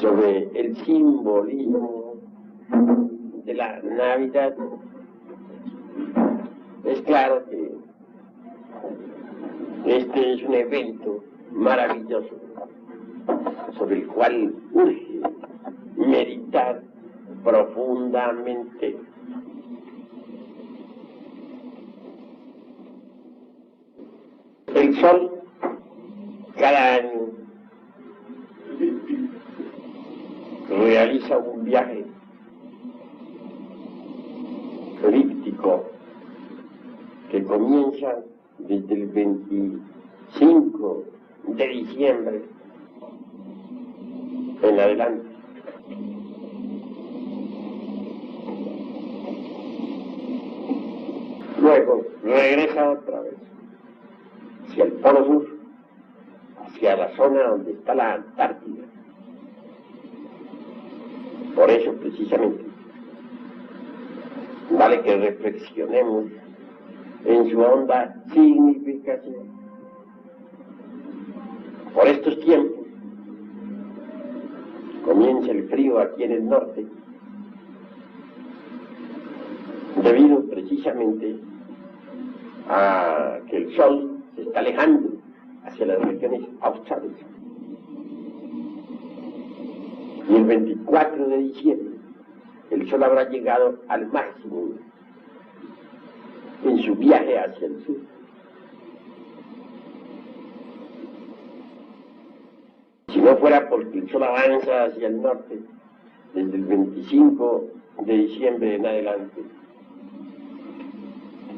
sobre el simbolismo de la Navidad. Es claro que este es un evento maravilloso sobre el cual urge meditar profundamente. El sol cada año realiza un viaje elíptico que comienza desde el 25 de diciembre en adelante. Luego regresa otra vez hacia el Polo Sur, hacia la zona donde está la Antártida. Por eso, precisamente, vale que reflexionemos en su honda significación. Por estos tiempos comienza el frío aquí en el norte, debido precisamente a que el sol se está alejando hacia las regiones australes. Y el 24 de diciembre el sol habrá llegado al máximo en su viaje hacia el sur. Si no fuera porque el sol avanza hacia el norte, desde el 25 de diciembre en adelante,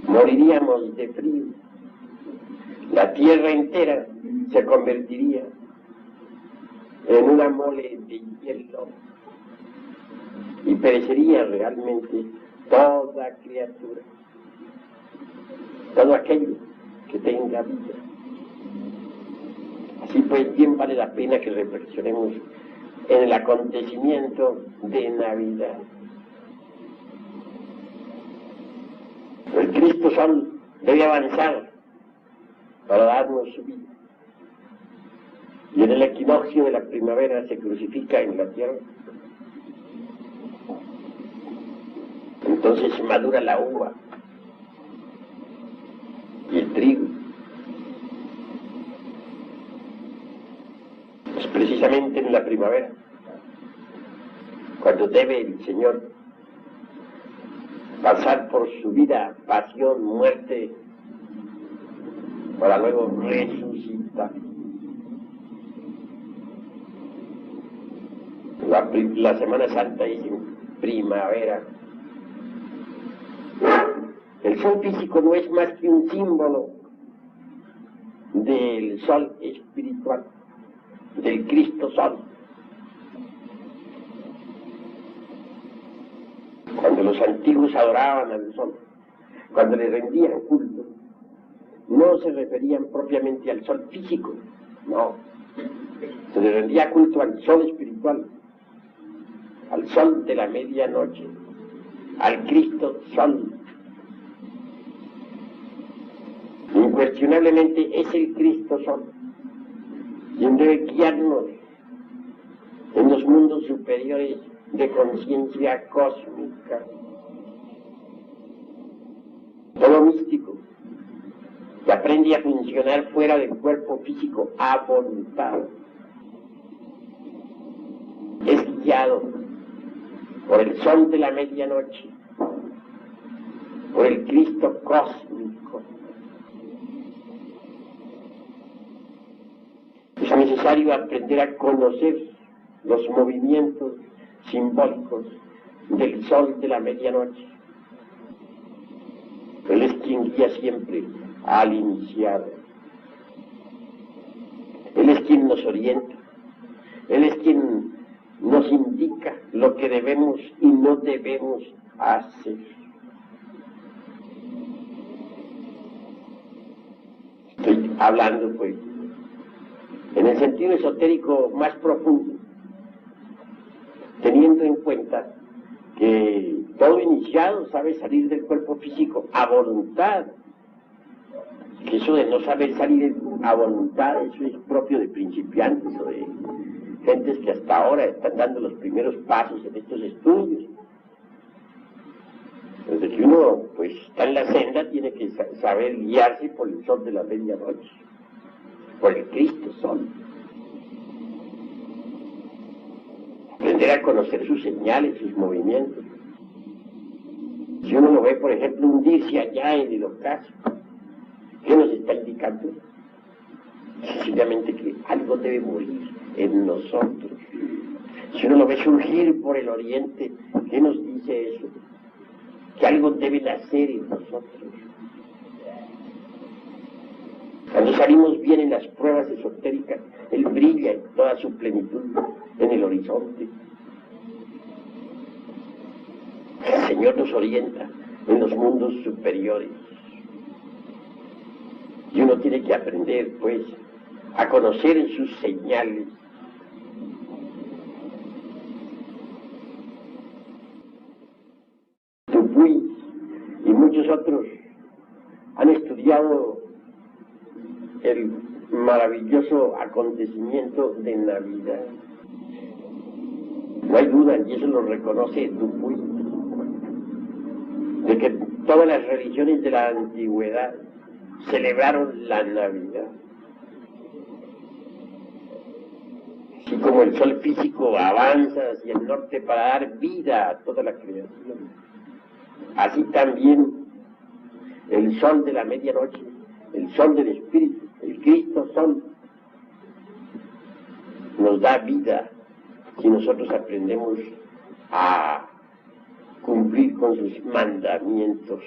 moriríamos de frío. La tierra entera se convertiría en una mole de hielo y perecería realmente toda criatura, todo aquello que tenga vida. Así pues, bien vale la pena que reflexionemos en el acontecimiento de Navidad. El Cristo Sol debe avanzar para darnos su vida. Y en el equinoccio de la primavera se crucifica en la tierra. Entonces madura la uva y el trigo. Es precisamente en la primavera cuando debe el Señor pasar por su vida, pasión, muerte, para luego resucitar. La Semana Santa es en primavera. El sol físico no es más que un símbolo del sol espiritual, del Cristo Sol. Cuando los antiguos adoraban al sol, cuando le rendían culto, no se referían propiamente al sol físico, no. Se le rendía culto al sol espiritual, al sol de la medianoche, al Cristo Sol. Incuestionablemente es el Cristo Sol quien debe guiarnos en los mundos superiores de conciencia cósmica. Todo místico que aprende a funcionar fuera del cuerpo físico a voluntad es guiado por el sol de la medianoche, por el Cristo cósmico. Es necesario aprender a conocer los movimientos simbólicos del sol de la medianoche. Él es quien guía siempre al iniciado. Él es quien nos orienta. Él es quien nos indica lo que debemos y no debemos hacer. Estoy hablando, pues, en el sentido esotérico más profundo, teniendo en cuenta que todo iniciado sabe salir del cuerpo físico a voluntad, que eso de no saber salir a voluntad, eso es propio de principiantes o de gentes que hasta ahora están dando los primeros pasos en estos estudios. Desde que uno pues está en la senda tiene que saber guiarse por el sol de la medianoche, por el Cristo Sol. Aprender a conocer sus señales, sus movimientos. Si uno lo ve, por ejemplo, hundirse allá en el ocaso, ¿qué nos está indicando? Sencillamente que algo debe morir en nosotros. Si uno lo ve surgir por el oriente, ¿qué nos dice eso? Que algo debe nacer en nosotros. Cuando salimos bien en las pruebas esotéricas, Él brilla en toda su plenitud en el horizonte. El Señor nos orienta en los mundos superiores. Y uno tiene que aprender, pues, a conocer en sus señales. Dupuy y muchos otros han estudiado el maravilloso acontecimiento de Navidad. No hay duda, y eso lo reconoce Dupuy, de que todas las religiones de la antigüedad celebraron la Navidad. Así como el sol físico avanza hacia el norte para dar vida a toda la creación, así también el sol de la medianoche, el sol del Espíritu, el Cristo Sol, nos da vida si nosotros aprendemos a cumplir con sus mandamientos.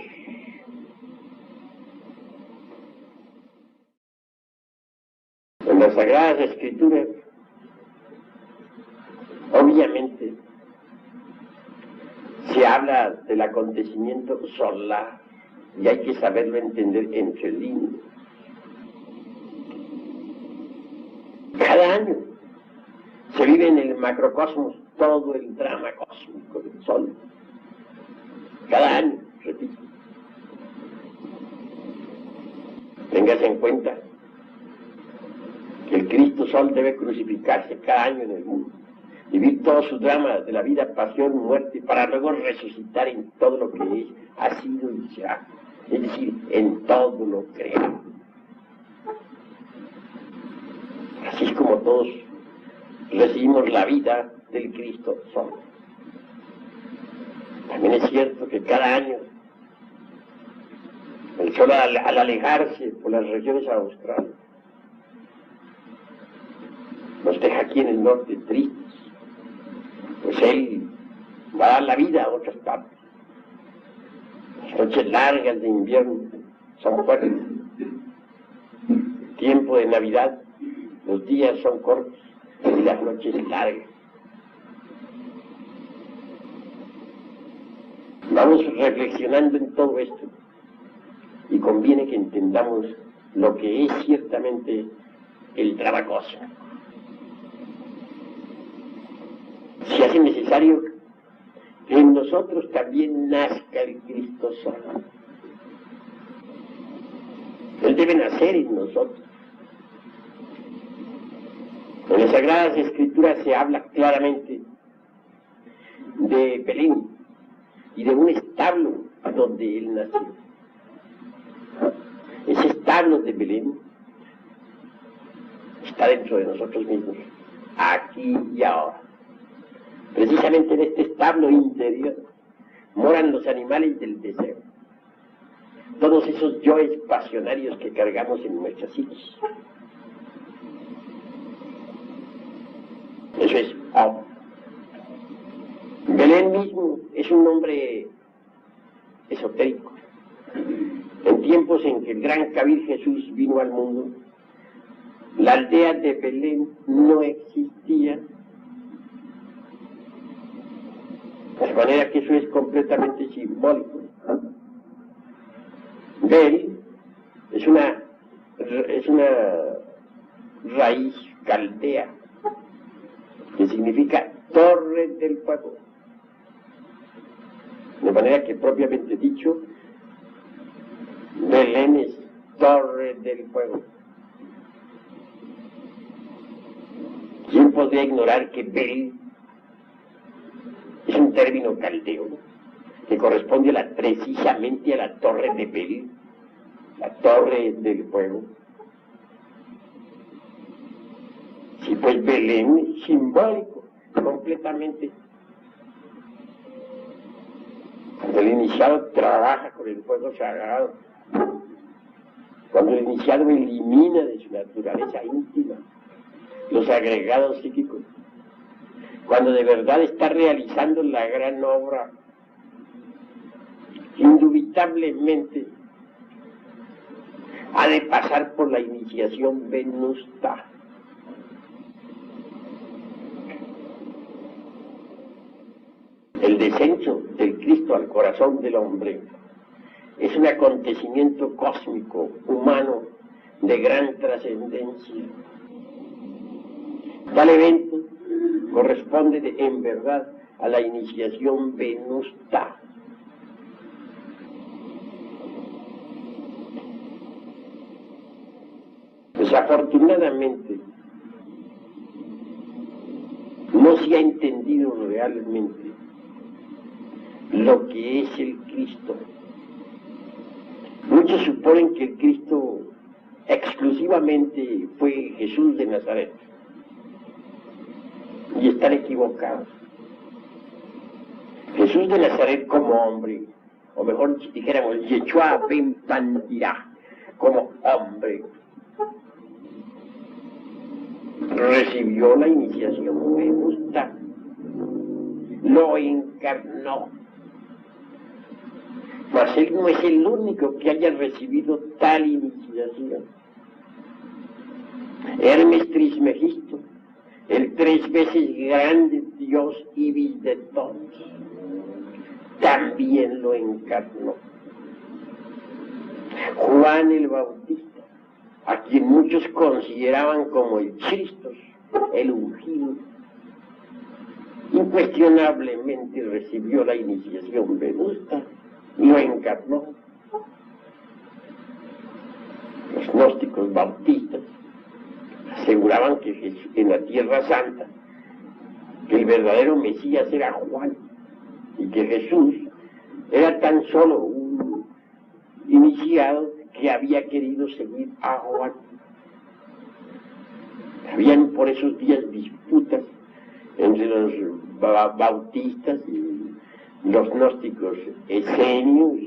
En las Sagradas Escrituras, obviamente, se habla del acontecimiento solar y hay que saberlo entender entre líneas. Cada año se vive en el macrocosmos todo el drama cósmico del Sol. Cada año, repito. Téngase en cuenta que el Cristo Sol debe crucificarse cada año en el mundo, vivir todo su drama de la vida, pasión, muerte, para luego resucitar en todo lo que es, ha sido y será, es decir, en todo lo creado. Así es como todos recibimos la vida del Cristo Sol. También es cierto que cada año el Sol al alejarse por las regiones australes nos deja aquí en el norte tristes, pues Él va a dar la vida a otras partes. Las noches largas de invierno son fuertes. Tiempo de Navidad, los días son cortos y las noches largas. Vamos reflexionando en todo esto y conviene que entendamos lo que es ciertamente el drama cósmico. Se hace necesario que en nosotros también nazca el Cristo Sol. Él debe nacer en nosotros. En las Sagradas Escrituras se habla claramente de Belén y de un establo donde Él nació. Ese establo de Belén está dentro de nosotros mismos, aquí y ahora. Precisamente en este establo interior moran los animales del deseo, todos esos yoes pasionarios que cargamos en nuestras psiquis. Eso es Belén mismo es un nombre esotérico. En tiempos en que el gran Kabir Jesús vino al mundo, la aldea de Belén no existía. De manera que eso es completamente simbólico. Bel es una raíz caldea que significa torre del fuego. De manera que propiamente dicho, Belén es torre del fuego. ¿Quién podría ignorar que Bel es un término caldeo que corresponde precisamente a la torre de Bel, la torre del fuego. Sí, pues Belén es simbólico, completamente. Cuando el iniciado trabaja con el fuego sagrado, cuando el iniciado elimina de su naturaleza íntima los agregados psíquicos, cuando de verdad está realizando la gran obra, indubitablemente ha de pasar por la iniciación venusta. El descenso del Cristo al corazón del hombre es un acontecimiento cósmico, humano, de gran trascendencia. Tal evento corresponde en verdad a la iniciación venusta. Desafortunadamente, no se ha entendido realmente lo que es el Cristo. Muchos suponen que el Cristo exclusivamente fue Jesús de Nazaret, y están equivocados. Jesús de Nazaret como hombre, o mejor dijéramos, Yeshua ben Pandirá, como hombre, recibió la iniciación venusta, lo encarnó. Mas él no es el único que haya recibido tal iniciación. Hermes Trismegisto, el 3 veces grande Dios Ibis de todos, también lo encarnó. Juan el Bautista, a quien muchos consideraban como el Cristo, el ungido, incuestionablemente recibió la iniciación venusta, lo encarnó. Los gnósticos bautistas aseguraban que en la Tierra Santa que el verdadero Mesías era Juan y que Jesús era tan solo un iniciado que había querido seguir a Juan. Habían por esos días disputas entre los bautistas y los gnósticos esenios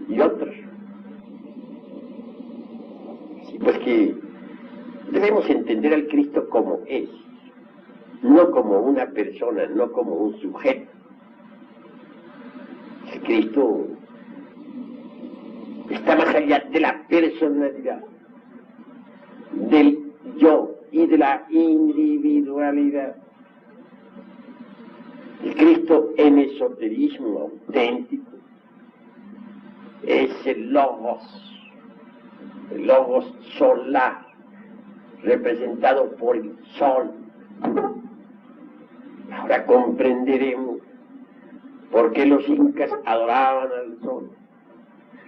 y otros. Así pues que debemos entender al Cristo como es, no como una persona, no como un sujeto. El Cristo está más allá de la personalidad, del yo y de la individualidad. El Cristo en esoterismo auténtico es el Logos solar, representado por el sol. Ahora comprenderemos por qué los incas adoraban al sol,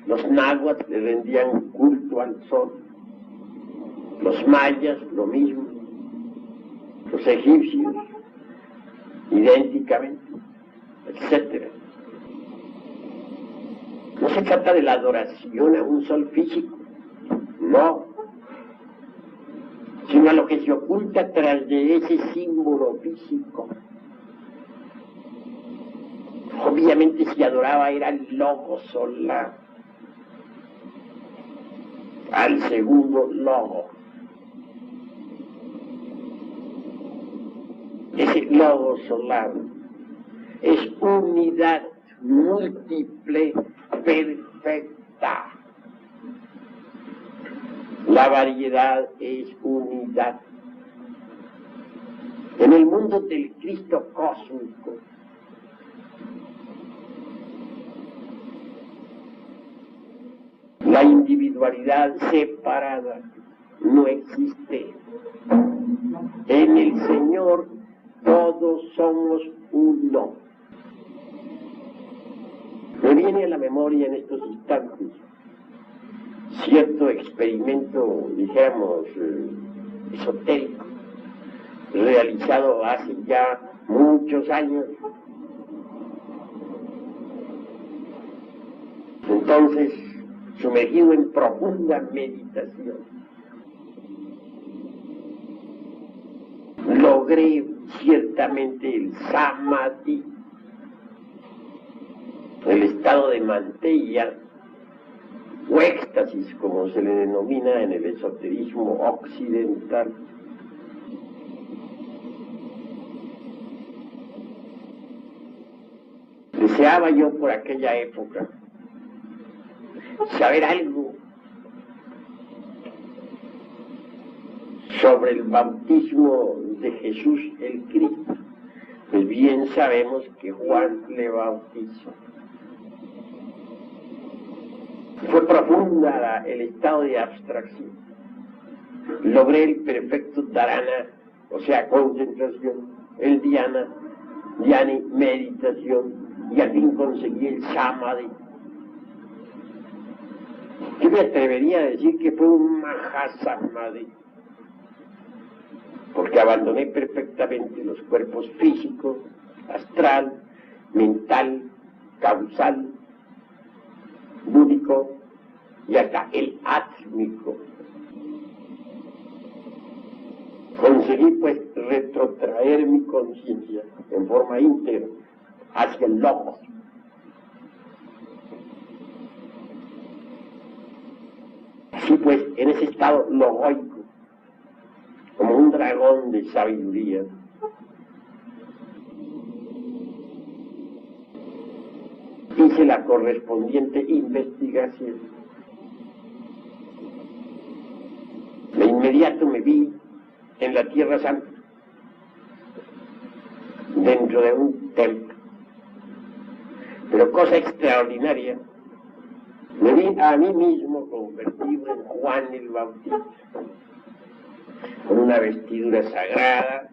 los náhuatl le rendían culto al sol, los mayas lo mismo, los egipcios idénticamente, etc. No se trata de la adoración a un sol físico, no, sino a lo que se oculta tras de ese símbolo físico. Obviamente se adoraba era el logo solar, al segundo logo. Ese logo solar es unidad múltiple perfecta. La variedad es unidad. En el mundo del Cristo cósmico, la individualidad separada no existe. En el Señor todos somos uno. Me viene a la memoria en estos instantes cierto experimento, dijéramos, esotérico, realizado hace ya muchos años. Entonces, sumergido en profunda meditación, logré ciertamente el samadhi, el estado de mantilla o éxtasis, como se le denomina en el esoterismo occidental. Deseaba yo por aquella época saber algo sobre el bautismo de Jesús el Cristo. Pues bien sabemos que Juan le bautizó. Fue profunda el estado de abstracción. Logré el perfecto dharana, o sea, concentración, el dhyana, dhyani, meditación, y al fin conseguí el samadhi. Yo me atrevería a decir que fue un mahasamadhi, porque abandoné perfectamente los cuerpos físicos, astral, mental, causal, búdico y hasta el átmico. Conseguí pues retrotraer mi conciencia en forma íntegra hacia el logos. Así pues, en ese estado logoico, como un dragón de sabiduría, hice la correspondiente investigación. De inmediato me vi en la Tierra Santa, dentro de un templo. Pero cosa extraordinaria, me vi a mí mismo convertido en Juan el Bautista, con una vestidura sagrada.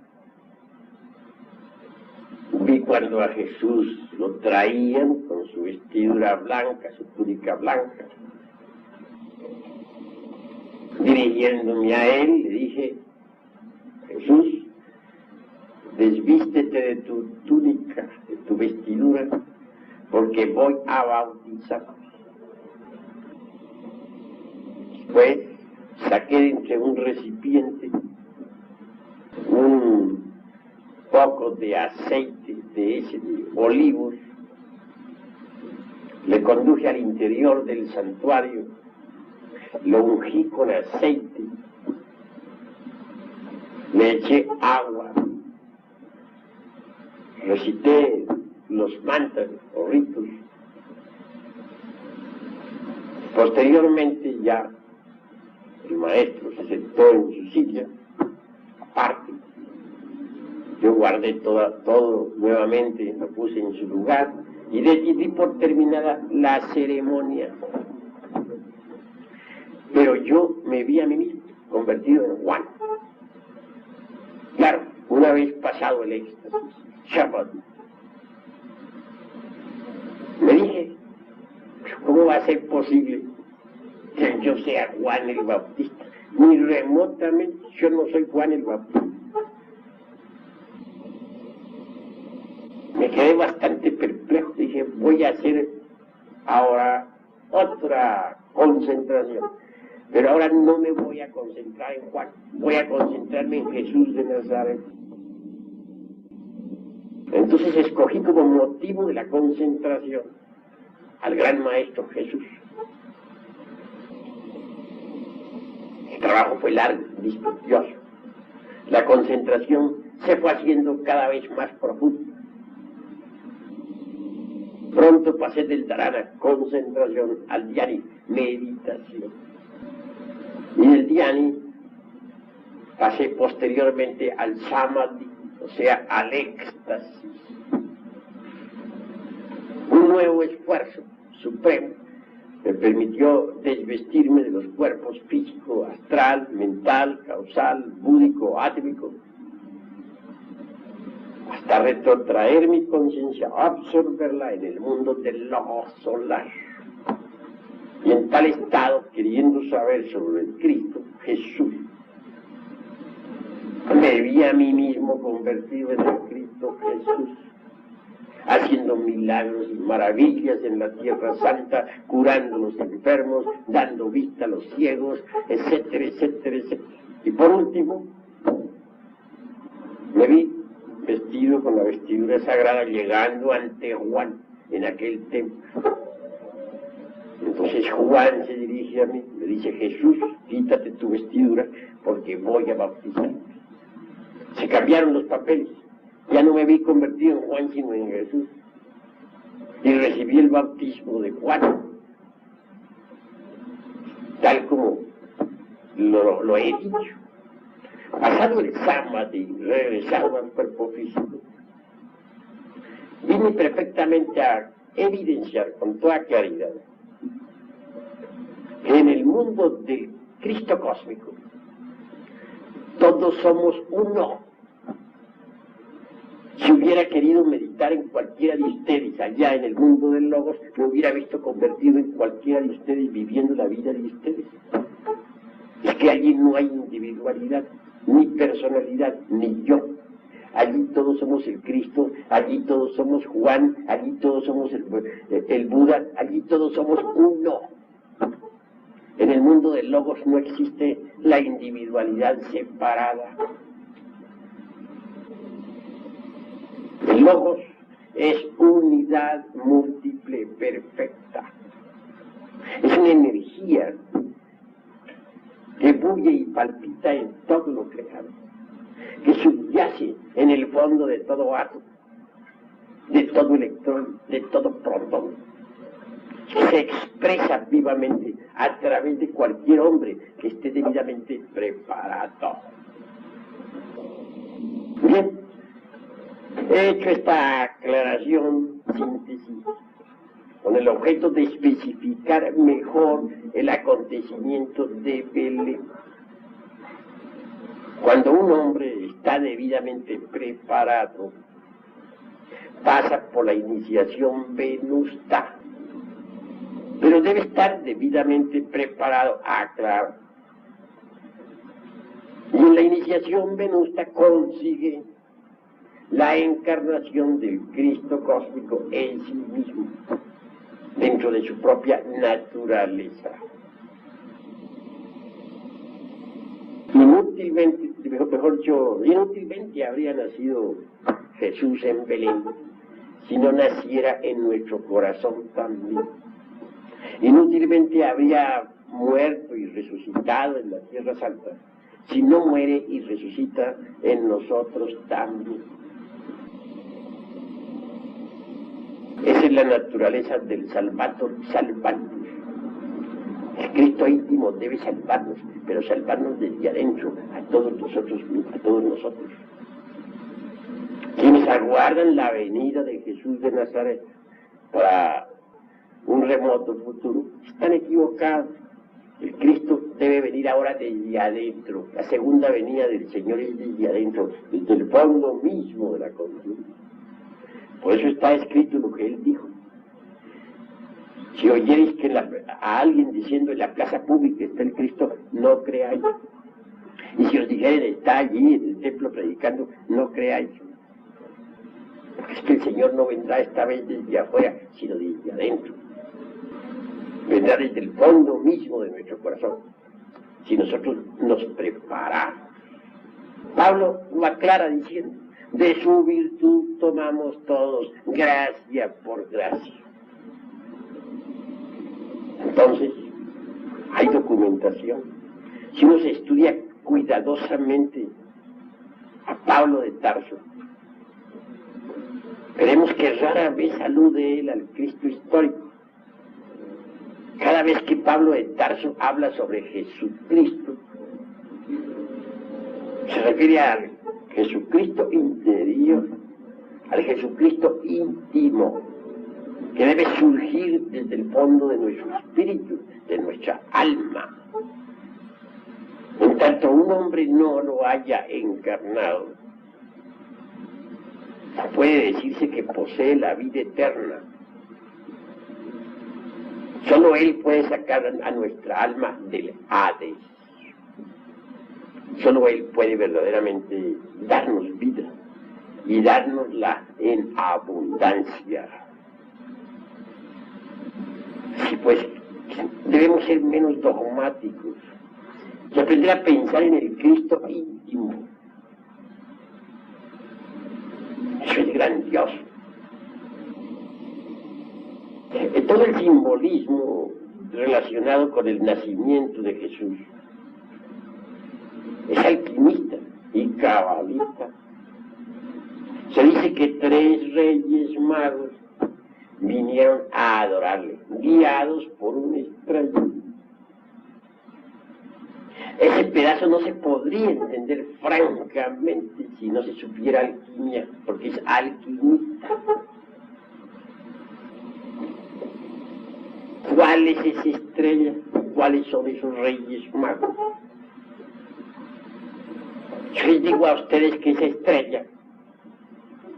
Vi cuando a Jesús lo traían con su vestidura blanca, su túnica blanca. Dirigiéndome a él, le dije: Jesús, desvístete de tu túnica, de tu vestidura, porque voy a bautizar. Pues saqué de entre un recipiente un poco de aceite de ese de olivos, le conduje al interior del santuario, lo ungí con aceite, le eché agua, recité los mantras o ritos. Posteriormente ya el maestro se sentó en su silla aparte. Yo guardé todo nuevamente, lo puse en su lugar y di por terminada la ceremonia. Pero yo me vi a mí mismo convertido en Juan. Claro, una vez pasado el éxtasis, Shabbat, me dije: ¿cómo va a ser posible que yo sea Juan el Bautista? Ni remotamente, yo no soy Juan el Bautista. Me quedé bastante perplejo. Dije: voy a hacer ahora otra concentración, pero ahora no me voy a concentrar en Juan, voy a concentrarme en Jesús de Nazaret. Entonces escogí como motivo de la concentración al gran maestro Jesús. El trabajo fue largo, dispendioso. La concentración se fue haciendo cada vez más profunda. Pronto pasé del dharana, concentración, al dhyani, meditación. Y del dhyani pasé posteriormente al samadhi, o sea, al éxtasis. Un nuevo esfuerzo supremo me permitió desvestirme de los cuerpos físico, astral, mental, causal, búdico, átmico, hasta retrotraer mi conciencia, absorberla en el mundo del logos solar. Y en tal estado, queriendo saber sobre el Cristo, Jesús, me Me vi a mí mismo convertido en el Cristo Jesús, haciendo milagros y maravillas en la Tierra Santa, curando a los enfermos, dando vista a los ciegos, etcétera, etcétera, etcétera. Y por último, me vi vestido con la vestidura sagrada, llegando ante Juan en aquel templo. Entonces Juan se dirige a mí, me dice: Jesús, quítate tu vestidura porque voy a bautizar. Se cambiaron los papeles. Ya no me vi convertido en Juan, sino en Jesús. Y recibí el bautismo de Juan, tal como lo he dicho. Pasado el sábado y regresado al cuerpo físico, vine perfectamente a evidenciar con toda claridad que en el mundo del Cristo cósmico todos somos uno. Si hubiera querido meditar en cualquiera de ustedes allá en el mundo del Logos, me hubiera visto convertido en cualquiera de ustedes, viviendo la vida de ustedes. Es que allí no hay individualidad, ni personalidad, ni yo. Allí todos somos el Cristo, allí todos somos Juan, allí todos somos el Buda, allí todos somos uno. En el mundo del Logos no existe la individualidad separada. El Logos es unidad múltiple perfecta. Es una energía que bulle y palpita en todo lo creado, que subyace en el fondo de todo átomo, de todo electrón, de todo protón. Se expresa vivamente a través de cualquier hombre que esté debidamente preparado. Bien, he hecho esta aclaración, síntesis, con el objeto de especificar mejor el acontecimiento de Belén. Cuando un hombre está debidamente preparado, pasa por la iniciación venusta, pero debe estar debidamente preparado, claro. Y en la iniciación venusta consigue la encarnación del Cristo cósmico en sí mismo, dentro de su propia naturaleza. Inútilmente habría nacido Jesús en Belén si no naciera en nuestro corazón también. Inútilmente habría muerto y resucitado en la Tierra Santa si no muere y resucita en nosotros también. Esa es la naturaleza del Salvator salvatus. El Cristo íntimo debe salvarnos, pero salvarnos desde adentro, a todos nosotros. Quienes aguardan la venida de Jesús de Nazaret para un remoto futuro están equivocados. El Cristo debe venir ahora desde adentro. La segunda venida del Señor es desde adentro, desde el fondo mismo de la conciencia. Por eso está escrito lo que Él dijo. Si oyereis que a alguien diciendo en la plaza pública está el Cristo, no creáis. Y si os dijeren está allí en el templo predicando, no creáis. Porque es que el Señor no vendrá esta vez desde afuera, sino desde adentro. Vendrá desde el fondo mismo de nuestro corazón, si nosotros nos preparamos. Pablo lo aclara diciendo: de su virtud tomamos todos gracia por gracia. Entonces, hay documentación. Si uno se estudia cuidadosamente a Pablo de Tarso, veremos que rara vez alude él al Cristo histórico. Cada vez que Pablo de Tarso habla sobre Jesucristo, se refiere al Jesucristo interior, al Jesucristo íntimo, que debe surgir desde el fondo de nuestro espíritu, de nuestra alma. En tanto un hombre no lo haya encarnado, no puede decirse que posee la vida eterna. Solo Él puede sacar a nuestra alma del Hades. Solo Él puede verdaderamente darnos vida y dárnosla en abundancia. Sí, pues debemos ser menos dogmáticos y aprender a pensar en el Cristo íntimo. Eso es grandioso. Todo el simbolismo relacionado con el nacimiento de Jesús es alquimista y cabalista. Se dice que 3 reyes magos vinieron a adorarle, guiados por una estrella. Ese pedazo no se podría entender francamente si no se supiera alquimia, porque es alquimista. ¿Cuál es esa estrella? ¿Cuáles son esos reyes magos? Yo les digo a ustedes que esa estrella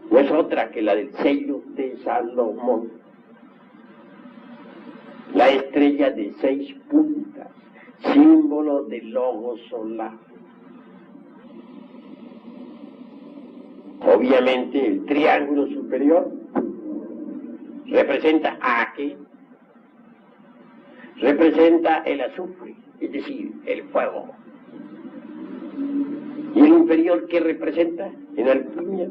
no es otra que la del sello de Salomón, la estrella de 6 puntas, símbolo del logos solar. Obviamente el triángulo superior representa a qué? Representa el azufre, es decir, el fuego. ¿Y el inferior qué representa en alquimia?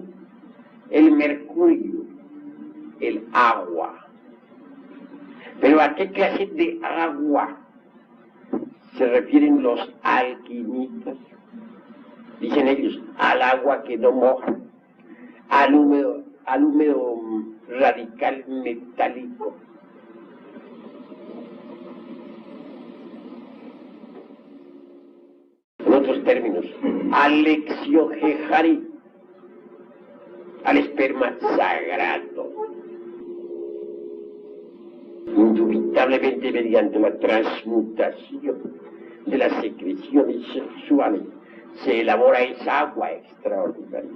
El mercurio, el agua. Pero ¿a qué clase de agua se refieren los alquimistas? Dicen ellos, al agua que no moja, al húmedo radical metálico. En otros términos, al exiogeharit, al esperma sagrado. Indubitablemente mediante la transmutación de las secreciones sexuales se elabora esa agua extraordinaria.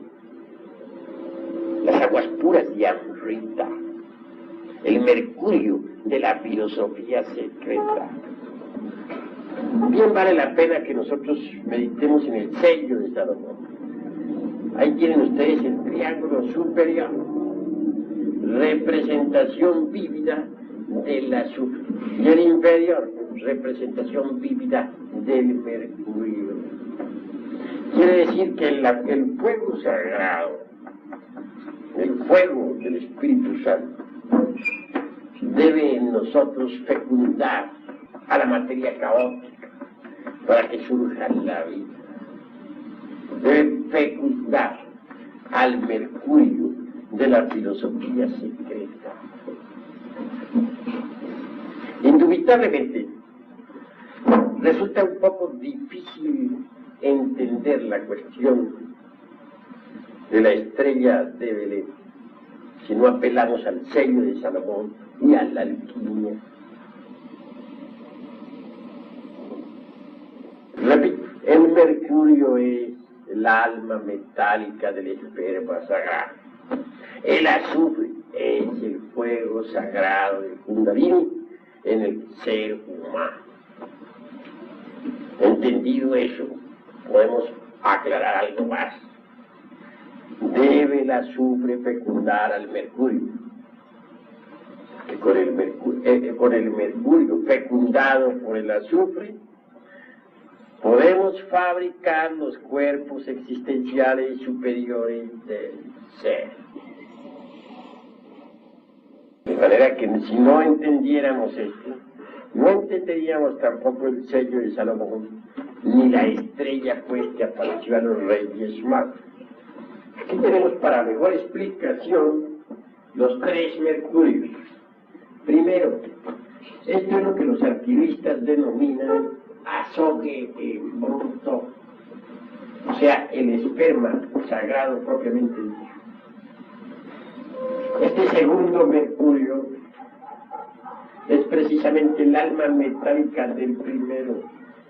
Las aguas puras de Amrita, el mercurio de la filosofía secreta. Bien vale la pena que nosotros meditemos en el sello de Salomón. Ahí tienen ustedes el triángulo superior, representación vívida del azufre, y el inferior, representación vívida del mercurio. Quiere decir que el fuego sagrado, el fuego del Espíritu Santo, debe en nosotros fecundar a la materia caótica para que surja la vida. Debe fecundar al mercurio de la filosofía secreta. Indubitablemente, resulta un poco difícil entender la cuestión de la estrella de Belén si no apelamos al sello de Salomón y a la alquimia. Repito, el mercurio es el alma metálica del esperma sagrado. El azufre es el fuego sagrado del Kundalini en el ser humano. Entendido eso, podemos aclarar algo más. Debe el azufre fecundar al mercurio. Que con el mercurio fecundado por el azufre, podemos fabricar los cuerpos existenciales superiores del ser. De manera que si no entendiéramos esto, no entenderíamos tampoco el sello de Salomón, ni la estrella pues que apareció a los reyes magos. Aquí tenemos para mejor explicación los 3 mercurios. Primero, esto es lo que los alquimistas denominan azogue bruto, o sea, el esperma sagrado propiamente dicho. Este segundo mercurio es precisamente el alma metálica del primero.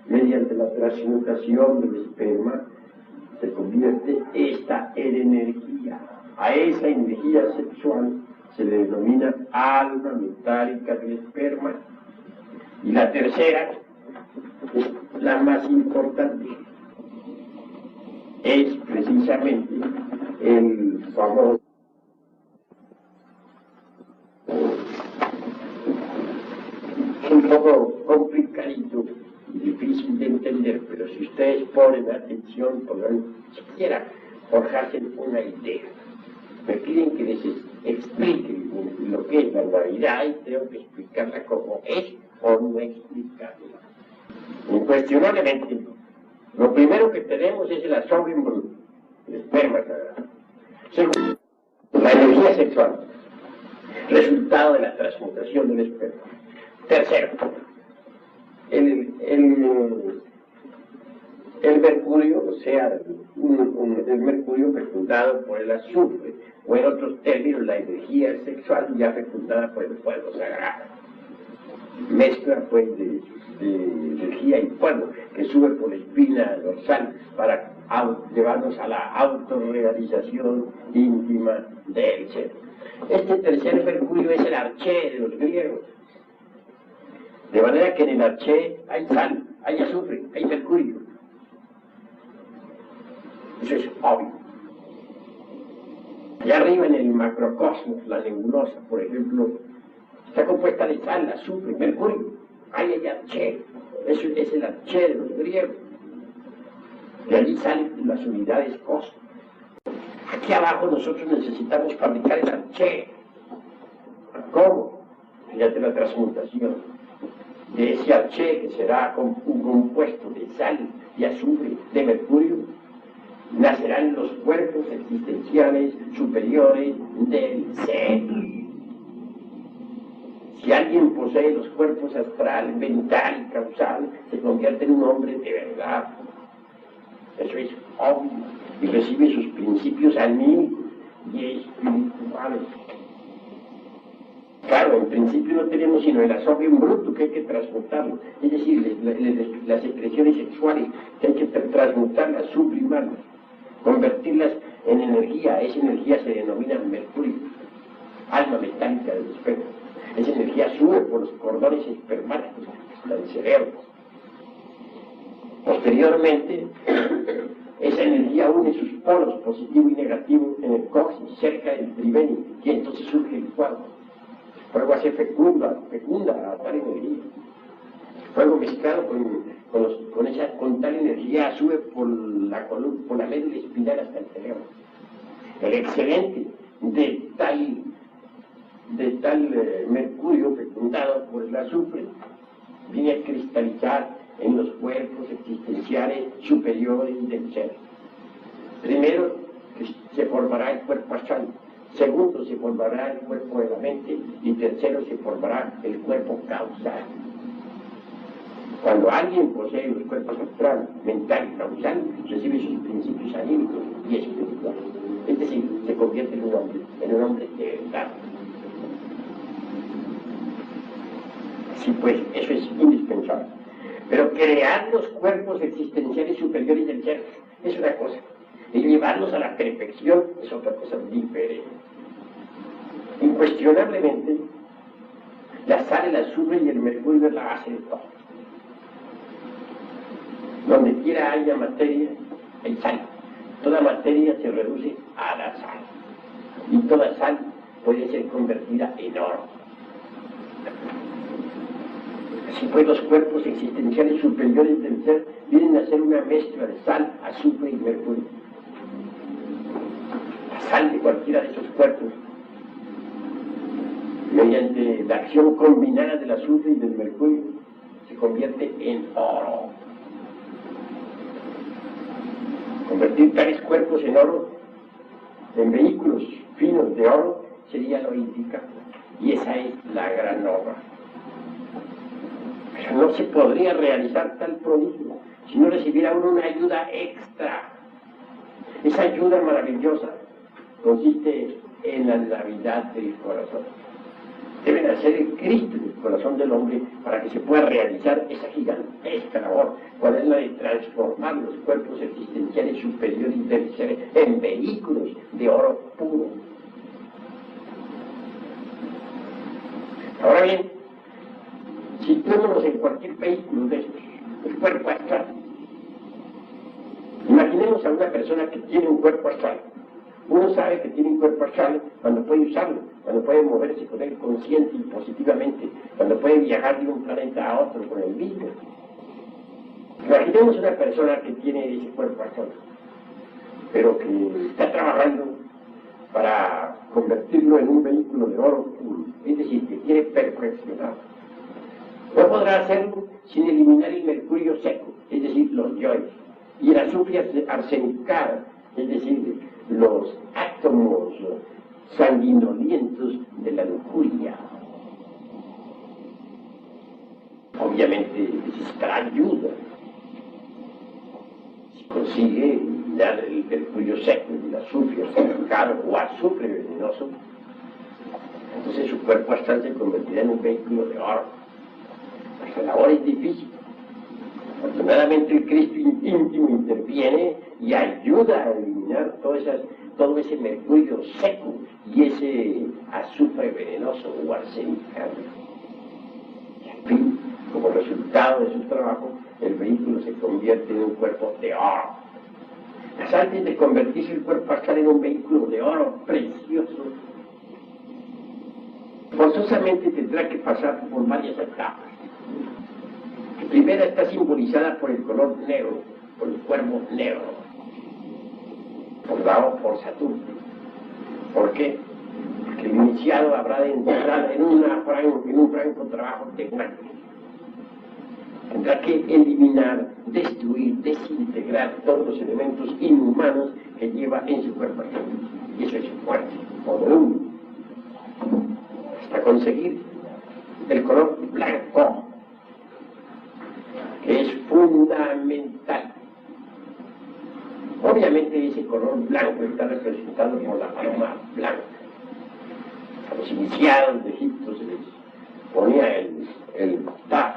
Mediante la transmutación del esperma se convierte esta en energía. A esa energía sexual se le denomina alma metálica del esperma. Y la tercera es la más importante, es precisamente el famoso un poco complicadito y difícil de entender, pero si ustedes ponen atención podrán siquiera forjarse una idea. Me piden que les explique lo que es la Navidad y tengo que explicarla como es o no explicarla. Incuestionablemente, lo primero que tenemos es el asombro bruto, el esperma sagrado. Segundo, la energía sexual, resultado de la transmutación del esperma. Tercero, el mercurio, o sea, el mercurio fecundado por el azufre, o en otros términos, la energía sexual ya fecundada por el fuego sagrado. Mezcla, pues, de energía y fuego que sube por la espina dorsal para llevarnos a la autorrealización íntima del ser. Este tercer mercurio es el arché de los griegos. De manera que en el arché hay sal, hay azufre, hay mercurio. Eso es obvio. Allá arriba en el macrocosmos, la nebulosa, por ejemplo, está compuesta de sal, azufre, mercurio. Ahí hay arché. Eso es el arché de los griegos. De allí salen las unidades cósmicas. Aquí abajo nosotros necesitamos fabricar el arché. ¿Cómo? Fíjate la transmutación. De ese arché, que será un compuesto de sal, de azufre, de mercurio, nacerán los cuerpos existenciales superiores del ser. Si alguien posee los cuerpos astral, mental y causal, se convierte en un hombre de verdad. Eso es obvio. Y recibe sus principios anímicos y espirituales. Claro, en principio no tenemos sino el asombro bruto que hay que transmutarlo. Es decir, las expresiones sexuales que hay que transmutarlas, sublimarlas, convertirlas en energía. Esa energía se denomina mercurio, alma metálica del esperma. Esa energía sube por los cordones espermáticos hasta el cerebro. Posteriormente, esa energía une sus polos positivo y negativo en el coxis, cerca del triveni, y entonces surge el fuego. El fuego hace fecunda a tal energía. El fuego mezclado con tal energía sube por la médula espinal hasta el cerebro. El excedente de tal mercurio fecundado por el azufre viene a cristalizar en los cuerpos existenciales superiores del ser. Primero se formará el cuerpo astral, segundo se formará el cuerpo de la mente y tercero se formará el cuerpo causal. Cuando alguien posee los cuerpos astral, mental y causal, recibe sus principios anímicos y espirituales. Es decir, se convierte en un hombre de verdad. Sí, pues, eso es indispensable. Pero crear los cuerpos existenciales superiores del ser es una cosa, y llevarlos a la perfección es otra cosa diferente. Incuestionablemente, la sal, el azufre y el mercurio es la base de todo. Donde quiera haya materia, hay sal. Toda materia se reduce a la sal. Y toda sal puede ser convertida en oro. Así pues, los cuerpos existenciales superiores del ser vienen a ser una mezcla de sal, azufre y mercurio. La sal de cualquiera de esos cuerpos, mediante la acción combinada del azufre y del mercurio, se convierte en oro. Convertir tales cuerpos en oro, en vehículos finos de oro, sería lo indicado. Y esa es la gran obra. Pero no se podría realizar tal prodigio si no recibiera uno una ayuda extra. Esa ayuda maravillosa consiste en la Navidad del corazón. Debe nacer el Cristo en el corazón del hombre para que se pueda realizar esa gigantesca labor, cual es la de transformar los cuerpos existenciales superiores del ser en vehículos de oro puro. Ahora bien, situémonos en cualquier vehículo de estos, el cuerpo astral. Imaginemos Imaginemos a una persona que tiene un cuerpo astral. Uno sabe que tiene un cuerpo astral cuando puede usarlo, cuando puede moverse con él consciente y positivamente, cuando puede viajar de un planeta a otro con el mismo. Imaginemos una persona que tiene ese cuerpo astral, pero que está trabajando para convertirlo en un vehículo de oro puro, es decir, que quiere perfeccionar. No podrá hacerlo sin eliminar el mercurio seco, es decir, los yoes, y el azufre arsenicado, es decir, los átomos sanguinolientos de la lujuria. Obviamente necesitará ayuda. Si consigue eliminar el mercurio seco, el azufre arsenicado o azufre venenoso, entonces su cuerpo astral se convertirá en un vehículo de oro. Pues la hora es difícil. Afortunadamente el Cristo íntimo interviene y ayuda a eliminar todo ese mercurio seco y ese azufre venenoso o arsenicado. Y al fin, como resultado de su trabajo, el vehículo se convierte en un cuerpo de oro. Mas antes de convertirse el cuerpo astral en un vehículo de oro precioso, forzosamente tendrá que pasar por varias etapas. La primera está simbolizada por el color negro, por el cuervo negro, dado por Saturno. ¿Por qué? Porque el iniciado habrá de entrar en un franco trabajo tecnático. Tendrá que eliminar, destruir, desintegrar todos los elementos inhumanos que lleva en su cuerpo. Y eso es fuerte, poderoso, hasta conseguir el color blanco, que es fundamental. Obviamente ese color blanco está representado por la paloma blanca. A los iniciados de Egipto se les ponía el taf,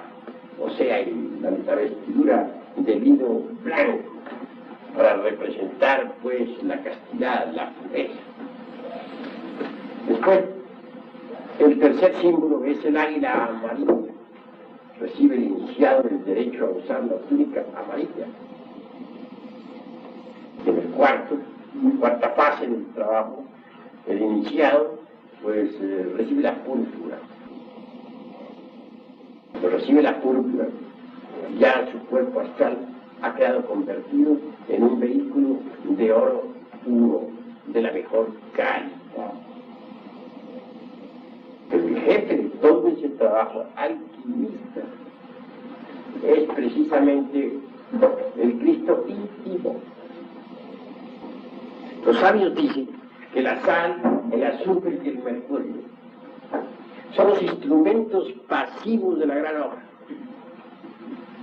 o sea, la vestidura de lino blanco, para representar pues la castidad, la pureza. Después, el tercer símbolo es el águila amarilla. Recibe el iniciado el derecho a usar la túnica amarilla. En el cuarta fase del trabajo, el iniciado pues recibe la púrpura. Cuando recibe la púrpura, ya su cuerpo astral ha quedado convertido en un vehículo de oro puro, de la mejor calidad. El jefe de todo ese trabajo alquimista es precisamente el Cristo íntimo. Los sabios dicen que la sal, el azufre y el mercurio son los instrumentos pasivos de la gran obra.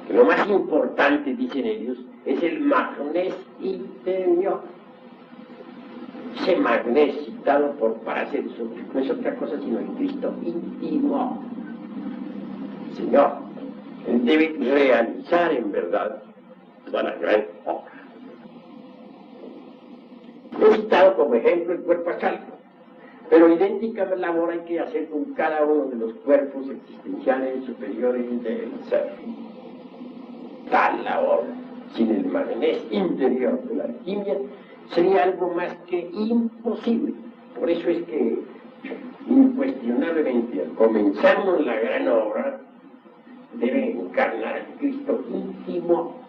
Que lo más importante, dicen ellos, es el magnés interior. Ese magnés citado por Paracelso no es otra cosa sino el Cristo íntimo. Señor, él debe realizar en verdad toda la gran obra. He citado como ejemplo el cuerpo astral, pero idéntica labor hay que hacer con cada uno de los cuerpos existenciales superiores del ser. Tal labor, sin el magnés interior de la alquimia, sería algo más que imposible. Por eso es que, incuestionablemente, al comenzarnos la gran obra, debe encarnar al Cristo íntimo.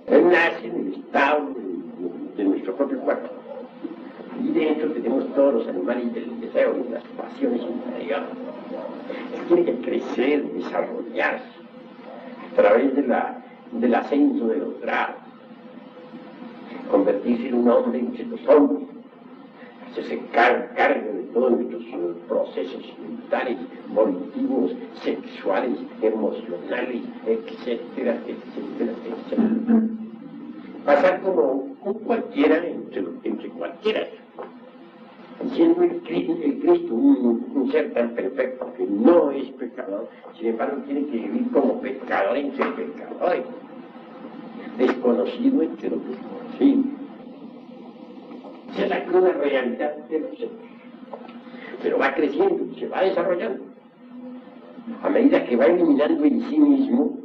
Él nace en el estado de nuestro propio cuerpo. Y dentro tenemos todos los animales del deseo y las pasiones interiores. Él tiene que crecer, desarrollarse a través del ascenso de los grados, convertirse en un hombre entre los hombres, hacerse cargo de todos nuestros procesos mentales, volitivos, sexuales, emocionales, etcétera, etcétera, etcétera. Pasar como un cualquiera entre cualquiera. Siendo el Cristo un ser tan perfecto que no es pecador, sin embargo tiene que vivir como pecador entre pecadores, desconocido entre los desconocidos. Esa es la cruda realidad de los seres. Pero va creciendo, se va desarrollando. A medida que va eliminando en sí mismo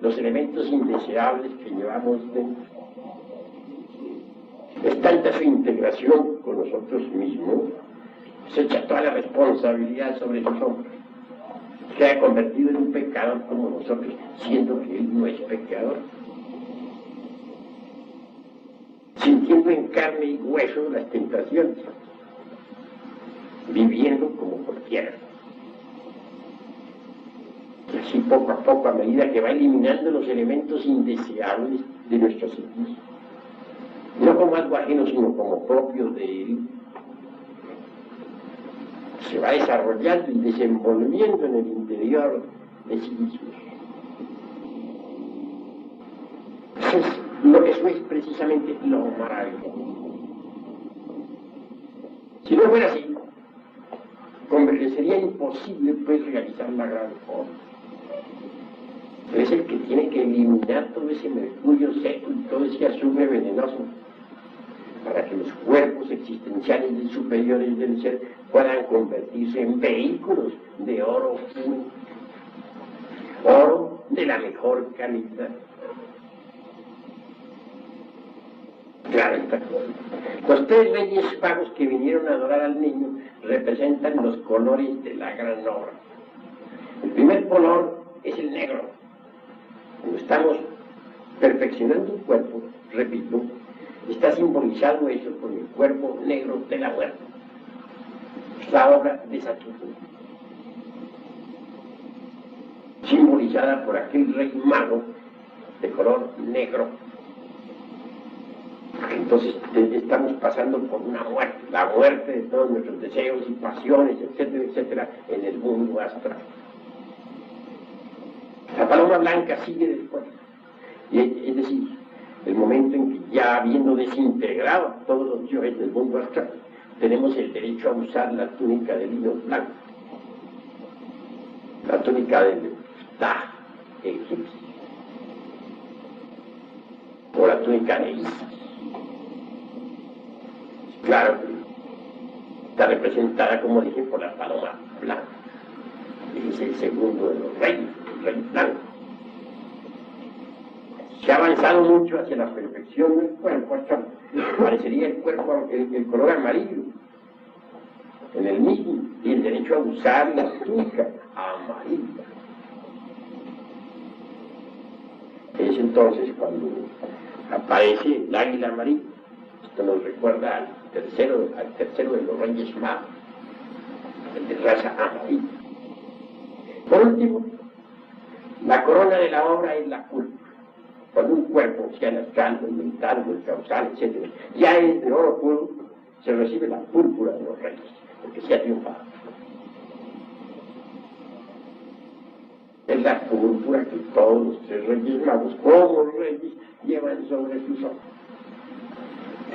los elementos indeseables que llevamos dentro. Es tanta su integración con nosotros mismos, se echa toda la responsabilidad sobre los hombres. Se ha convertido en un pecador como nosotros, siendo que él no es pecador. Sintiendo en carne y hueso las tentaciones, viviendo como cualquiera. Y así poco a poco, a medida que va eliminando los elementos indeseables de nuestro servicio, no como algo ajeno, sino como propio de él, se va desarrollando y desenvolviendo en el interior de sí mismo. Eso es precisamente lo maravilloso. Si no fuera así, sería imposible pues realizar la gran obra. Es el que tiene que eliminar todo ese mercurio seco y todo ese azufre venenoso para que los cuerpos existenciales y superiores del ser puedan convertirse en vehículos de oro puro, oro de la mejor calidad. Claro está. Los tres reyes magos que vinieron a adorar al niño representan los colores de la gran obra. El primer color es el negro. Cuando estamos perfeccionando un cuerpo, repito, está simbolizado eso con el cuerpo negro de la muerte. Es la obra de Saturno, simbolizada por aquel rey mago de color negro. Entonces estamos pasando por una muerte, la muerte de todos nuestros deseos y pasiones, etcétera, etcétera, en el mundo astral. La paloma blanca sigue después. Es decir, el momento en que ya habiendo desintegrado todos los yoes del mundo astral, tenemos el derecho a usar la túnica de lino blanco, la túnica del Ptah egipcio, o la túnica de Isis. Claro, está representada, como dije, por la paloma blanca. Es el segundo de los reyes, el rey blanco. Se ha avanzado mucho hacia la perfección del cuerpo, parecería el cuerpo, el color amarillo, en el mismo, y el derecho a usar la túnica amarilla. Es entonces cuando aparece el águila amarilla. Esto nos recuerda al tercero de los reyes magos, el de raza amarilla. Por último, la corona de la obra es la púrpura. Cuando un cuerpo, sea el astral, el mental, el causal, etc., ya es de oro puro, se recibe la púrpura de los reyes, porque se ha triunfado. Es la púrpura que todos los tres reyes magos, como reyes, llevan sobre sus ojos.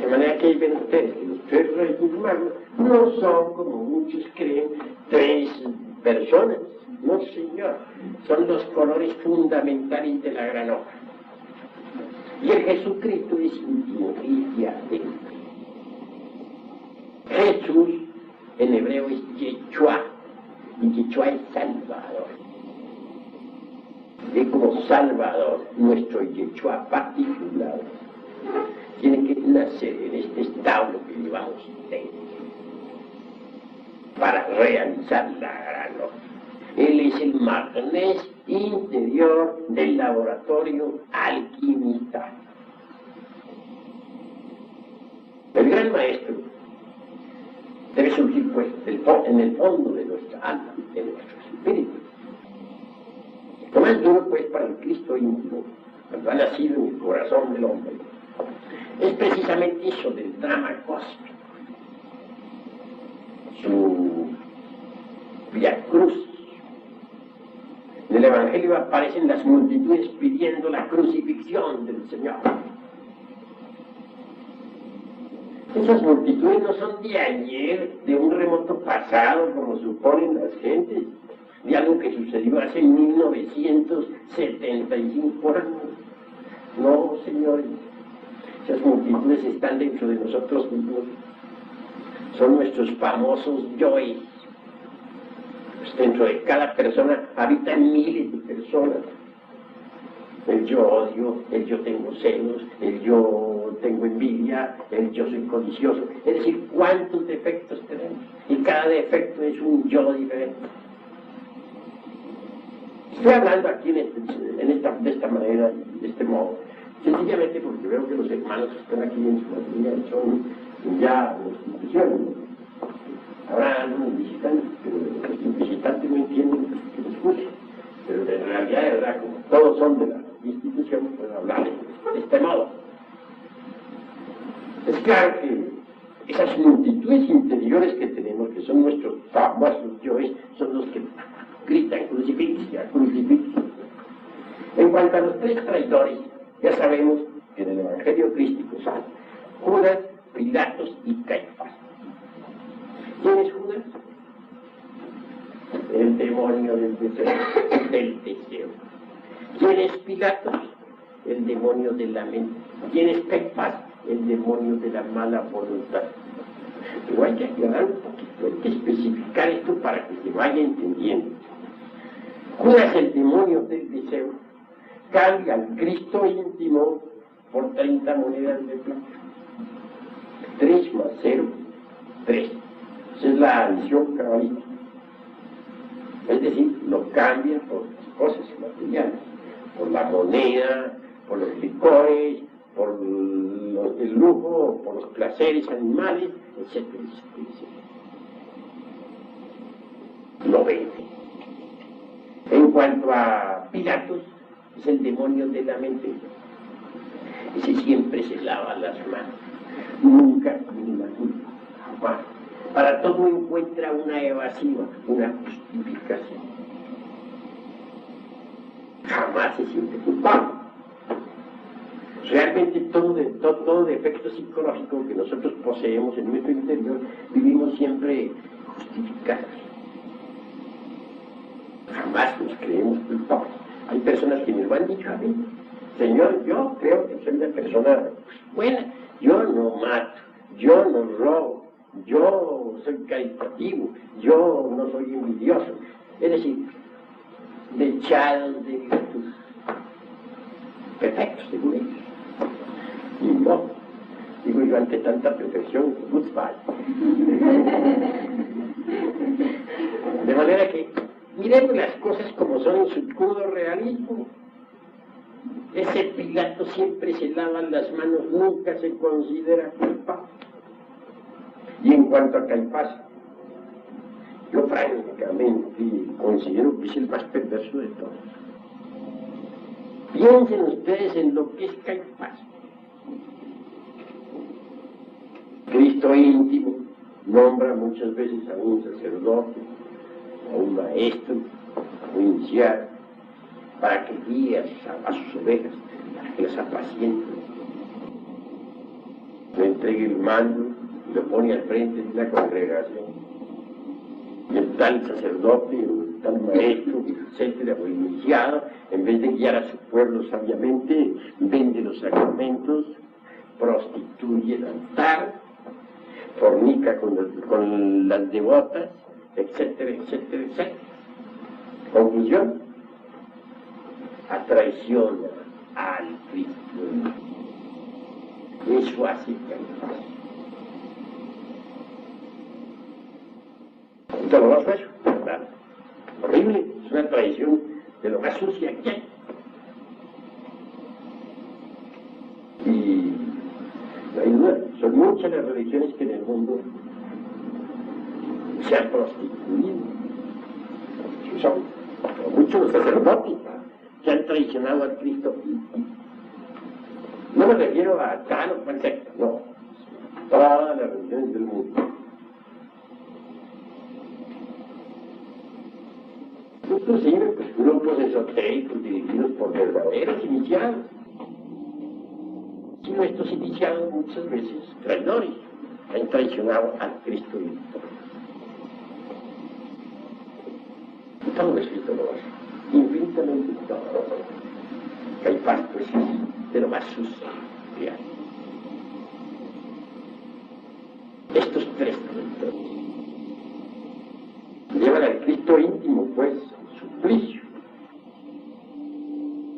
De manera que ahí ven ustedes que los tres reyes magos no son, como muchos creen, tres personas. No, señor. Son los colores fundamentales de la gran obra. Y el Jesucristo es íntimo y diadema. Jesús en hebreo es Yeshua, y Yeshua es Salvador. Y como Salvador, nuestro Yeshua particular tiene que nacer en este establo que llevamos dentro para realizar la gran obra. Él es el magnes interior del laboratorio alquimista. El gran maestro debe surgir pues en el fondo de nuestra alma, de nuestro espíritu. Lo más duro pues para el Cristo íntimo, cuando ha nacido en el corazón del hombre, es precisamente eso del drama cósmico, su vía cruz. En el Evangelio aparecen las multitudes pidiendo la crucifixión del Señor. Esas multitudes no son de ayer, de un remoto pasado, como suponen las gentes, de algo que sucedió hace 1975 años. No, señores, esas multitudes están dentro de nosotros mismos. Son nuestros famosos yoes. Pues dentro de cada persona habitan miles de personas. El yo odio, el yo tengo celos, el yo tengo envidia, el yo soy codicioso. Es decir, cuántos defectos tenemos. Y cada defecto es un yo diferente. Estoy hablando aquí de esta manera, de este modo, sencillamente porque veo que los hermanos que están aquí en su mayoría son ya instituciones. Habrá algunos visitantes, pero los visitantes no entienden que los escuchen. Pero en realidad, de verdad, como todos son de la institución, pueden hablar de este modo. Es claro que esas multitudes interiores que tenemos, que son nuestros famosos yoes, son los que gritan crucifixia, crucifixia. En cuanto a los tres traidores, ya sabemos que en el Evangelio crístico son Judas, Pilatos y Caifás. ¿Quién es Judas? El demonio del deseo. ¿Quién es Pilatos? El demonio de la mente. ¿Quién es Caifás? El demonio de la mala voluntad. Pero hay que aclarar un poquito, hay que especificar esto para que se vaya entendiendo. Judas, el demonio del deseo, cambia al Cristo íntimo por 30 monedas de plata. 3 más 0, 3. Esa es la adición cabalística. Es decir, lo cambia por cosas materiales, por la moneda, por los licores, por el lujo, por los placeres animales, etcétera, etcétera, etcétera. Lo vende. En cuanto a Pilatos, es el demonio de la mente. Ese siempre se lava las manos, nunca tiene la culpa, jamás. Para todo encuentra una evasiva, una justificación. Jamás se siente culpable. Realmente todo defecto psicológico que nosotros poseemos en nuestro interior, vivimos siempre justificados. Jamás nos creemos culpables. Hay personas que me lo han dicho a mí: Señor, yo creo que soy una persona buena, yo no mato, yo no robo, yo soy caritativo, yo no soy envidioso. Es decir, dechados de virtud, perfectos según ellos. Y no, digo yo, ante tanta perfección, goodbye. De manera que miremos las cosas como son en su crudo realismo. Ese Pilato siempre se lava las manos, nunca se considera culpable. Y en cuanto a Caifás, yo francamente considero que es el más perverso de todos. Piensen ustedes en lo que es Caifás. Cristo íntimo nombra muchas veces a un sacerdote, a un maestro, a un iniciado, para que guíe a sus ovejas, para que las apaciente. Le entregue el mando y lo pone al frente de la congregación. Y el tal sacerdote, o el tal maestro, etcétera, o iniciado, en vez de guiar a su pueblo sabiamente, vende los sacramentos, prostituye el altar, fornica con las devotas, etcétera, etcétera, etcétera. Conclusión: atraiciona al Cristo. Eso hace Caifás. Doloroso eso, ¿verdad? Horrible, es una traición de lo más sucia que hay. Y no hay duda, son muchas las religiones que en el mundo se han prostituido. Son muchos los sacerdotes que han traicionado al Cristo. No me refiero a tal o cual secta, no. Todas las religiones del mundo. Inclusive, pues, grupos esotéricos dirigidos por verdaderos iniciados. Sino estos iniciados muchas veces traidores, han traicionado al Cristo y todo es doloroso, infinitamente doloroso. Caifás, pues, es de lo más sucio que hay. Estos tres traidores llevan al Cristo íntimo, pues, suplicio.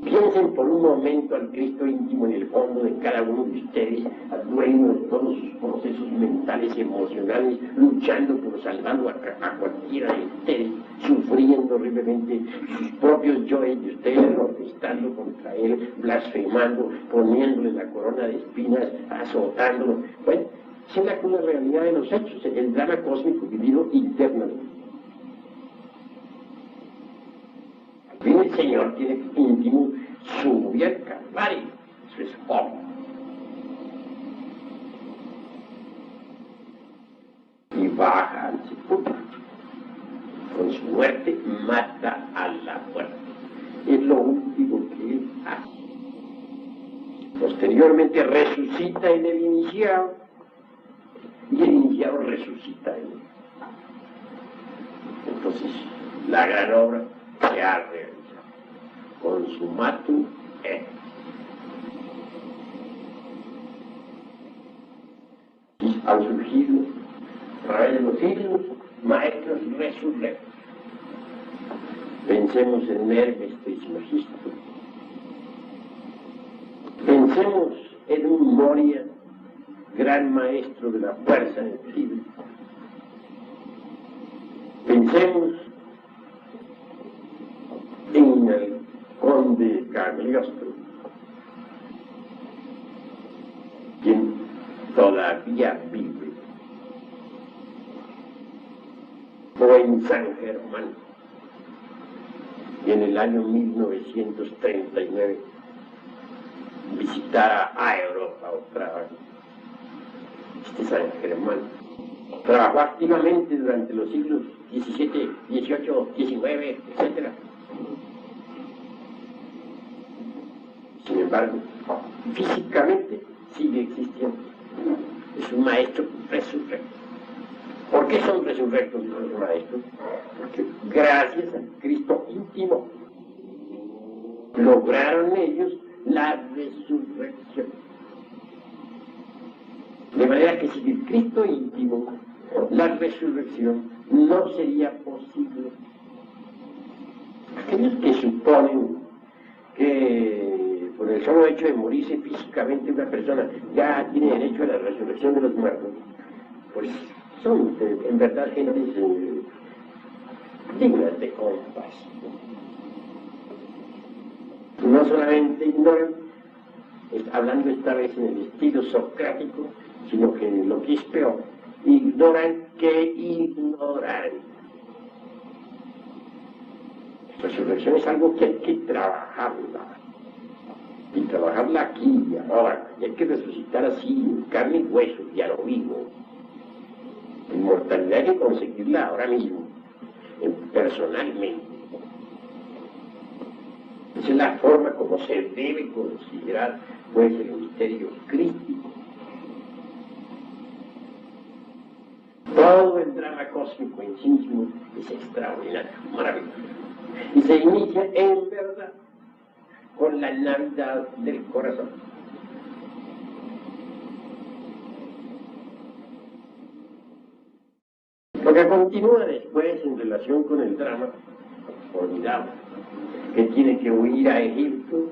Piensen por un momento al Cristo íntimo en el fondo de cada uno de ustedes, al dueño de todos sus procesos mentales y emocionales, luchando por salvarlo a cualquiera de ustedes, sufriendo horriblemente sus propios yoes de ustedes, protestando contra él, blasfemando, poniéndole la corona de espinas, azotándolo? Bueno, esa es la cruda realidad de los hechos, el drama cósmico vivido internamente. Al fin el Señor tiene íntimo subir al Calvario, eso es obvio. Y baja al sepulcro. Con su muerte mata a la muerte. Es lo último que él hace. Posteriormente resucita en el iniciado y el iniciado resucita en él. Entonces, la gran obra se ha realizado. Consumatum est. Y han surgido a través de los siglos maestros resurrectos. Pensemos en Hermes Trismegisto. Pensemos en un Moria, gran maestro de la fuerza en el siglo. Pensemos en el conde Cagliostro, quien todavía vive, o en San Germán, y en el año 1939 visitara a Europa otra vez. Este San Germán trabajó activamente durante los siglos XVII, XVIII, XIX, etc. Sin embargo, físicamente sigue existiendo. Es un maestro resurrecto. ¿Por qué son resurrectos los maestros? Porque gracias al Cristo íntimo lograron ellos la resurrección. De manera que sin el Cristo íntimo, la resurrección no sería posible. Aquellos que suponen que por el solo hecho de morirse físicamente una persona ya tiene derecho a la resurrección de los muertos, pues son en verdad gentes dignas de compasión. No solamente ignoran, hablando esta vez en el estilo socrático, sino que lo que es peor, ignoran que ignoran. La resurrección es algo que hay que trabajarla, y trabajarla aquí y ahora, y hay que resucitar así, en carne y hueso, y a lo vivo. La inmortalidad hay que conseguirla ahora mismo, personalmente. Esa es la forma como se debe considerar, pues, el misterio crístico. Todo el drama cósmico en sí mismo es extraordinario, maravilloso. Y se inicia en verdad con la Navidad del corazón. Lo que continúa después en relación con el drama, formidable, que tiene que huir a Egipto,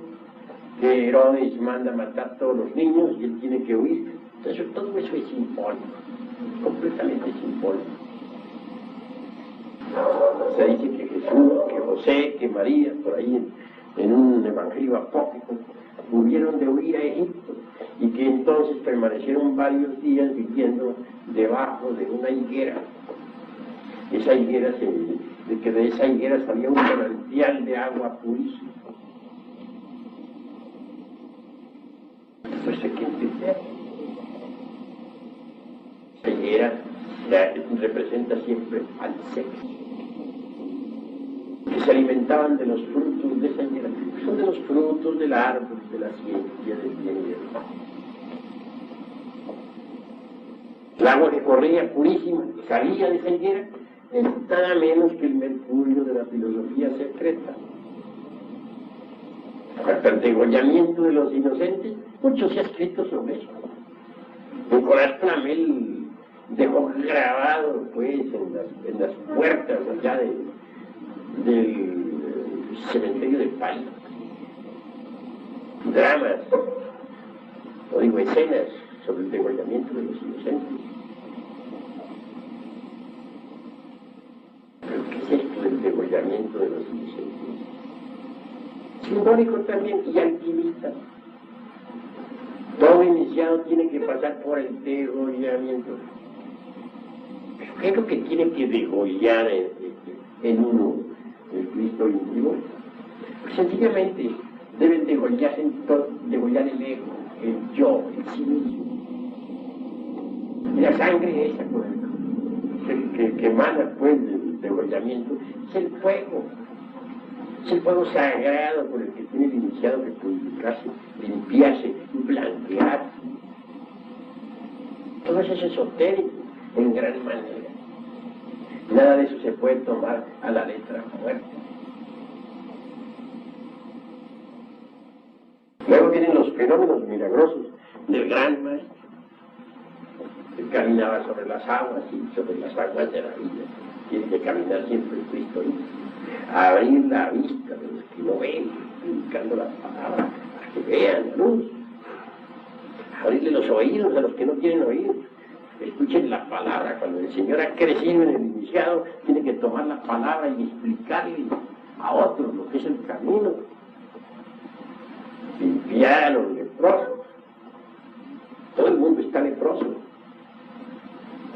que Herodes manda matar a todos los niños y él tiene que huir. Entonces, todo eso es simbólico, completamente simbólico. Se dice que Jesús, que José, que María, por ahí en un evangelio apócrifo, hubieron de huir a Egipto y que entonces permanecieron varios días viviendo debajo de una higuera. Esa higuera, de esa higuera salía un manantial de agua purísima. Pues hay que entender. La higuera representa siempre al sexo. Que se alimentaban de los frutos de esa higuera. Son de los frutos del árbol, de la ciencia, del bien y del mal. El agua que corría purísima, que salía de esa higuera, es nada menos que el mercurio de la filosofía secreta. Hasta el degollamiento de los inocentes, mucho se ha escrito sobre eso. Nicolás Flamel dejó grabado, pues, en las puertas allá del cementerio de París, dramas, o digo escenas, sobre el degollamiento de los inocentes. ¿Pero qué es esto del degollamiento de los inocentes? Simbólico también y alquimista. Todo iniciado tiene que pasar por el degollamiento. ¿Pero qué es lo que tiene que degollar en uno el Cristo íntimo? Pues sencillamente deben degollar el ego, el yo, el sí mismo. Y la sangre esa que emana pues del degollamiento es el fuego. Es el fuego sagrado por el que tiene el iniciado que purificarse, limpiarse, blanquear. Todo eso es esotérico en gran manera. Nada de eso se puede tomar a la letra muerta. Luego vienen los fenómenos milagrosos del gran maestro, que caminaba sobre las aguas y sobre las aguas de la vida. Tiene que caminar siempre el Cristo íntimo. Abrir la vista de los que no ven, indicando las palabras para que vean la luz. Abrirle los oídos a los que no quieren oír. Escuchen la palabra. Cuando el Señor ha crecido en el iniciado, tiene que tomar la palabra y explicarle a otros lo que es el camino. Limpiar a los leprosos. Todo el mundo está leproso.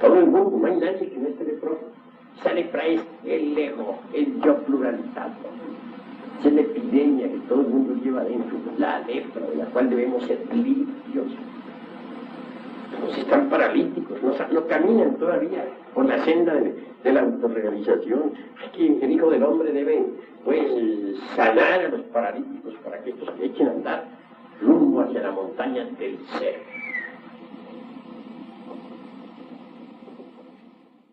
Todo el mundo, no hay nadie que no esté leproso. Esa lepra es el ego, el yo pluralizado. Esa es la epidemia que todo el mundo lleva dentro, la lepra, de la cual debemos ser limpios. Todos están paralíticos, no caminan todavía por la senda de la autorrealización. Que el Hijo del Hombre debe, pues, sanar a los paralíticos para que estos se echen a andar rumbo hacia la montaña del ser.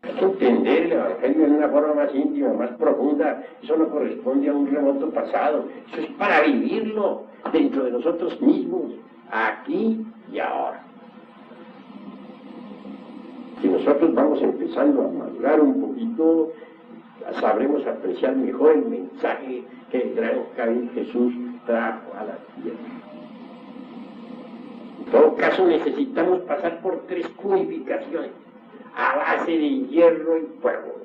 Hay que entender el Evangelio en una forma más íntima, más profunda. Eso no corresponde a un remoto pasado. Eso es para vivirlo dentro de nosotros mismos, aquí y ahora. Si nosotros vamos empezando a madurar un poquito, sabremos apreciar mejor el mensaje que el gran Javier Jesús trajo a la tierra. En todo caso, necesitamos pasar por 3 purificaciones a base de hierro y fuego.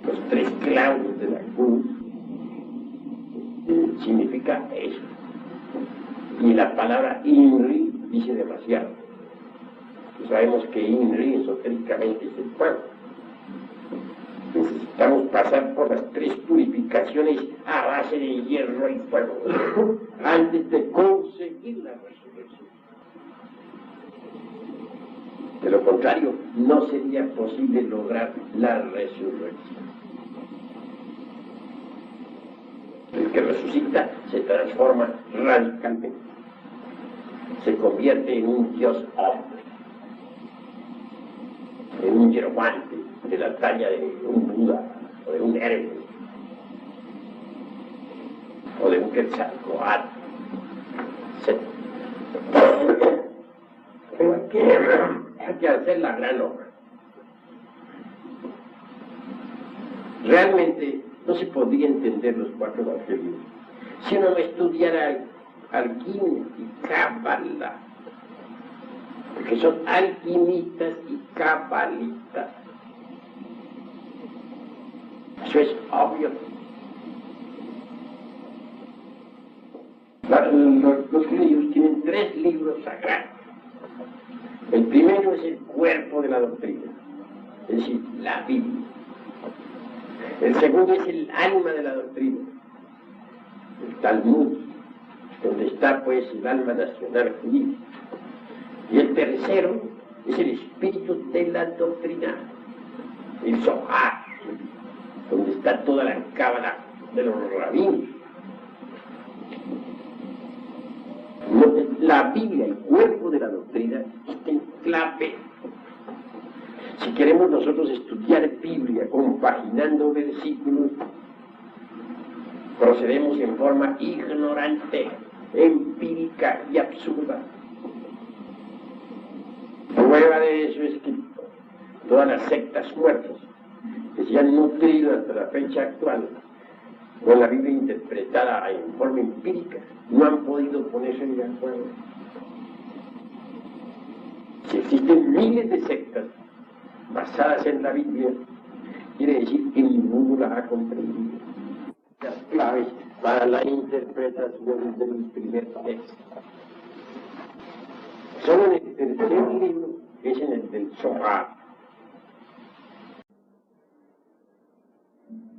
Los 3 clavos de la cruz significa eso. Y la palabra INRI dice demasiado. Sabemos que INRI esotéricamente es el fuego. Necesitamos pasar por las 3 purificaciones a base de hierro y fuego antes de conseguir la resurrección. De lo contrario, no sería posible lograr la resurrección. El que resucita se transforma radicalmente. Se convierte en un Dios hombre, en un hierophante de la talla de un Buda o de un Hércules o de un Quetzalcóatl, etc. Pero hay que hacer la gran obra. Realmente no se podría entender los 4 evangelios si uno no estudiara alquimia y cábala, porque son alquimistas y cabalistas. Eso es obvio. Los judíos tienen 3 libros sagrados. El primero es el cuerpo de la doctrina, es decir, la Biblia. El segundo es el alma de la doctrina, el Talmud, donde está pues el alma nacional judía. Y el tercero es el espíritu de la doctrina, el Zohar, donde está toda la cábala de los rabinos. La Biblia, el cuerpo de la doctrina, está en clave. Si queremos nosotros estudiar Biblia compaginando versículos, procedemos en forma ignorante, empírica y absurda. Prueba de eso es que todas las sectas muertas que se han nutrido hasta la fecha actual con la Biblia interpretada en forma empírica, no han podido ponerse de acuerdo. Si existen miles de sectas basadas en la Biblia, quiere decir que ninguno las ha comprendido. Las claves para la interpretación del primer texto son en el tercer libro, que es en el del Zohar,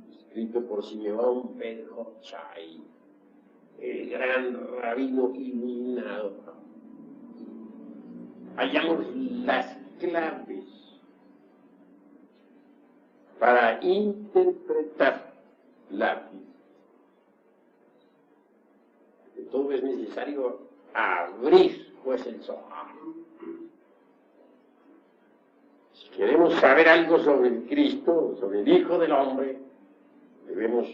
escrito por Simeón Ben Hochai, el gran rabino iluminado. Hallamos las claves para interpretar la Biblia. De todo es necesario abrir pues el Zohar. Si queremos saber algo sobre el Cristo, sobre el Hijo del Hombre, debemos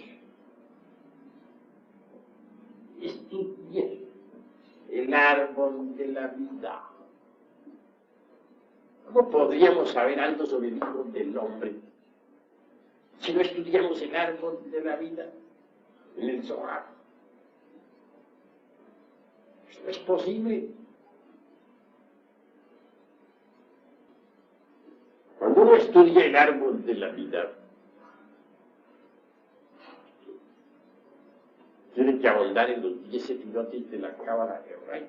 estudiar el árbol de la vida. ¿Cómo podríamos saber algo sobre el Hijo del Hombre si no estudiamos el árbol de la vida en el Zohar? Eso no es posible. Cuando uno estudia el árbol de la vida, tiene que ahondar en los 10 epilotes de la Cábala hebrea.